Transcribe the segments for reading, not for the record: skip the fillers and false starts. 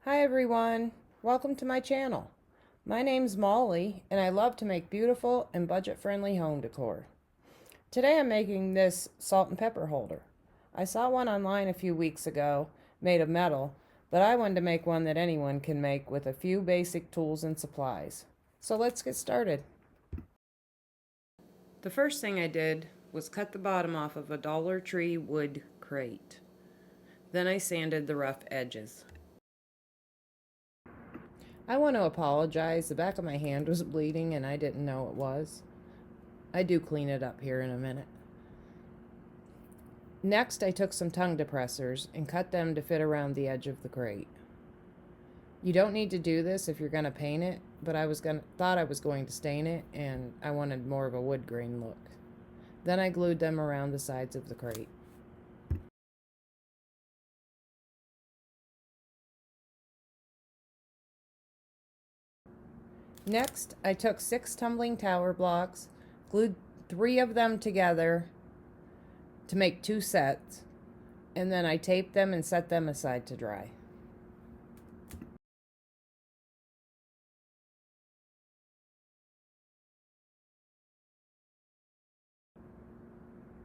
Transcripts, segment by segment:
Hi everyone, welcome to my channel. My name's Molly and I love to make beautiful and budget-friendly home decor. Today I'm making this salt and pepper holder. I saw one online a few weeks ago made of metal, but I wanted to make one that anyone can make with a few basic tools and supplies. So let's get started. The first thing I did was cut the bottom off of a Dollar Tree wood crate. Then I sanded the rough edges. I want to apologize. The back of my hand was bleeding and I didn't know it was. I do clean it up here in a minute. Next, I took some tongue depressors and cut them to fit around the edge of the grate. You don't need to do this if you're going to paint it, but thought I was going to stain it and I wanted more of a wood grain look. Then I glued them around the sides of the crate. Next, I took 6 tumbling tower blocks, glued 3 of them together to make 2 sets, and then I taped them and set them aside to dry.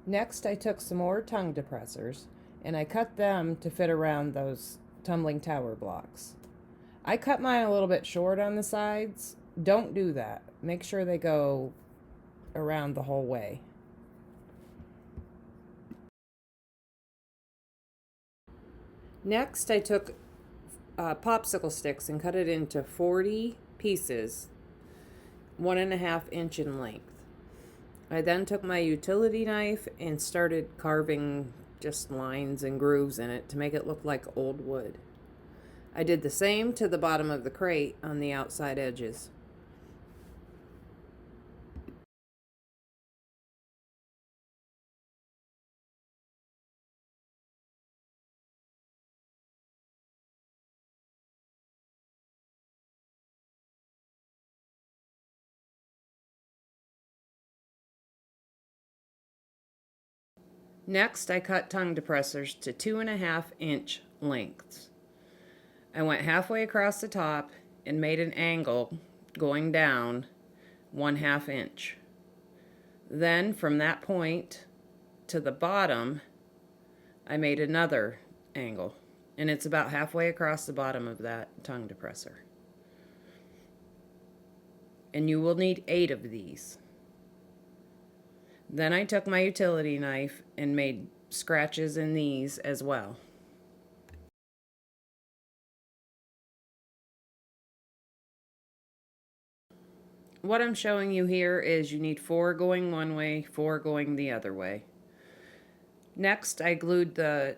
Next, I took some more tongue depressors and I cut them to fit around those tumbling tower blocks. I cut mine a little bit short on the sides. Don't do that. Make sure they go around the whole way. Next, I took popsicle sticks and cut it into 40 pieces, 1.5 inch in length. I then took my utility knife and started carving just lines and grooves in it to make it look like old wood. I did the same to the bottom of the crate on the outside edges. Next, I cut tongue depressors to 2.5 inch lengths. I went halfway across the top and made an angle going down 1/2 inch. Then from that point to the bottom, I made another angle, and it's about halfway across the bottom of that tongue depressor. And you will need 8 of these. Then I took my utility knife and made scratches in these as well. What I'm showing you here is you need 4 going one way, 4 going the other way. Next, I glued the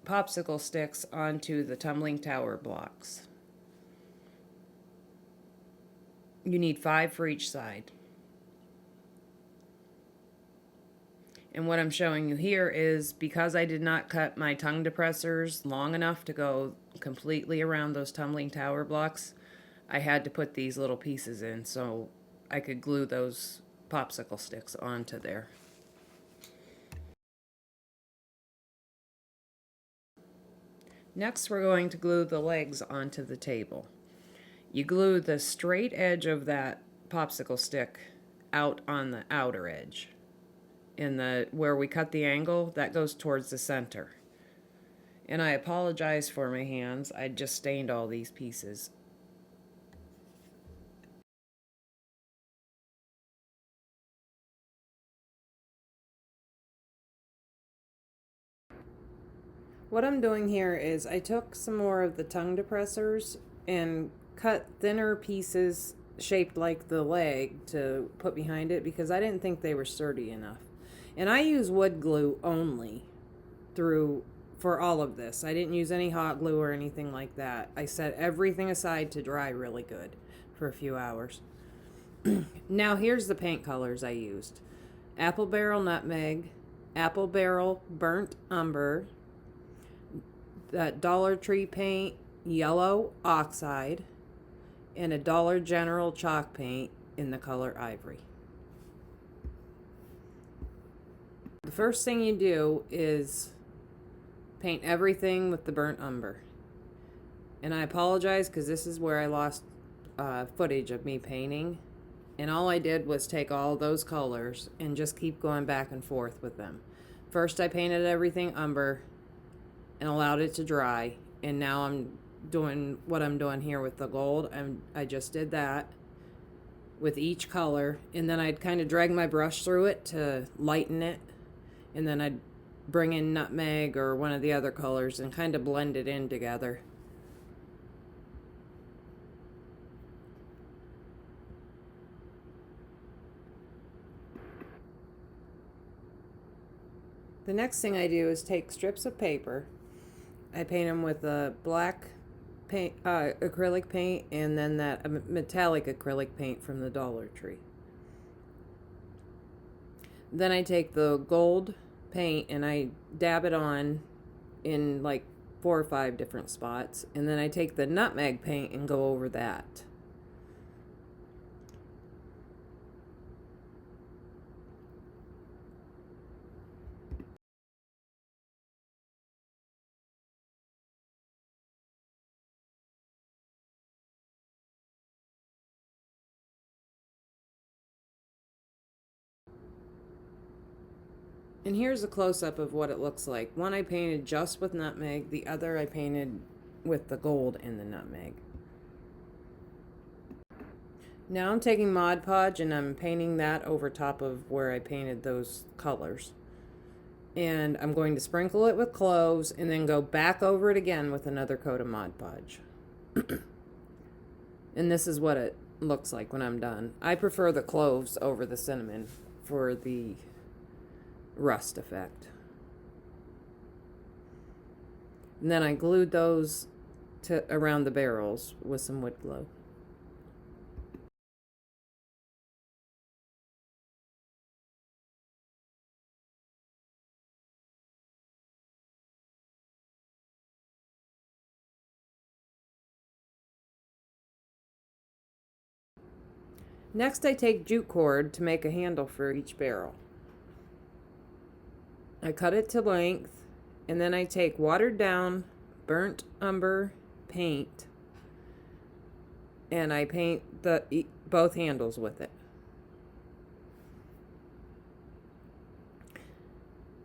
popsicle sticks onto the tumbling tower blocks. You need 5 for each side. And what I'm showing you here is because I did not cut my tongue depressors long enough to go completely around those tumbling tower blocks, I had to put these little pieces in so I could glue those popsicle sticks onto there. Next, we're going to glue the legs onto the table. You glue the straight edge of that popsicle stick out on the outer edge. Where we cut the angle, that goes towards the center. And I apologize for my hands. I just stained all these pieces. What I'm doing here is I took some more of the tongue depressors and cut thinner pieces shaped like the leg to put behind it because I didn't think they were sturdy enough. And I use wood glue only for all of this. I didn't use any hot glue or anything like that. I set everything aside to dry really good for a few hours. Now here's the paint colors I used. Apple Barrel Nutmeg, Apple Barrel Burnt Umber, that Dollar Tree paint Yellow Oxide, and a Dollar General chalk paint in the color Ivory. The first thing you do is paint everything with the burnt umber. And I apologize because this is where I lost footage of me painting. And all I did was take all those colors and just keep going back and forth with them. First I painted everything umber and allowed it to dry. And now I'm doing what I'm doing here with the gold. I just did that with each color, and then I'd kind of drag my brush through it to lighten it, and then I'd bring in nutmeg or one of the other colors and kind of blend it in together. The next thing I do is take strips of paper. I paint them with a black paint, acrylic paint, and then that metallic acrylic paint from the Dollar Tree. Then I take the gold paint and I dab it on in like 4 or 5 different spots, and then I take the nutmeg paint and go over that. And here's a close-up of what it looks like. One I painted just with nutmeg, the other I painted with the gold in the nutmeg. Now I'm taking Mod Podge and I'm painting that over top of where I painted those colors. And I'm going to sprinkle it with cloves and then go back over it again with another coat of Mod Podge. And this is what it looks like when I'm done. I prefer the cloves over the cinnamon for the rust effect. And then I glued those around the barrels with some wood glue. Next I take jute cord to make a handle for each barrel. I cut it to length, and then I take watered down burnt umber paint and I paint both handles with it.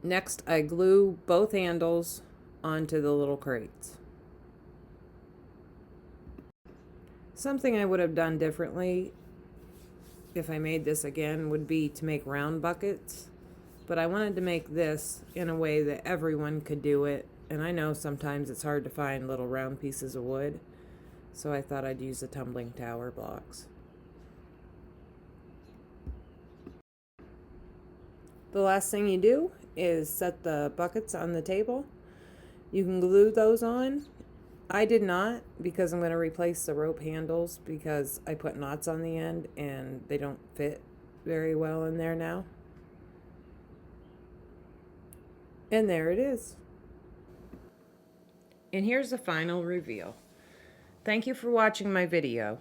Next I glue both handles onto the little crates. Something I would have done differently if I made this again would be to make round buckets. But I wanted to make this in a way that everyone could do it. And I know sometimes it's hard to find little round pieces of wood. So I thought I'd use the tumbling tower blocks. The last thing you do is set the buckets on the table. You can glue those on. I did not, because I'm going to replace the rope handles because I put knots on the end and they don't fit very well in there now. And there it is. And here's the final reveal. Thank you for watching my video.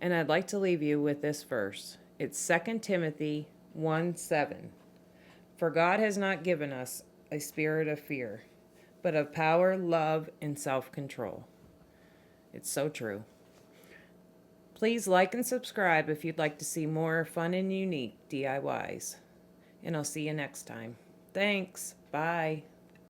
And I'd like to leave you with this verse. It's 2 Timothy 1:7. For God has not given us a spirit of fear, but of power, love, and self-control. It's so true. Please like and subscribe if you'd like to see more fun and unique DIYs. And I'll see you next time. Thanks. Bye.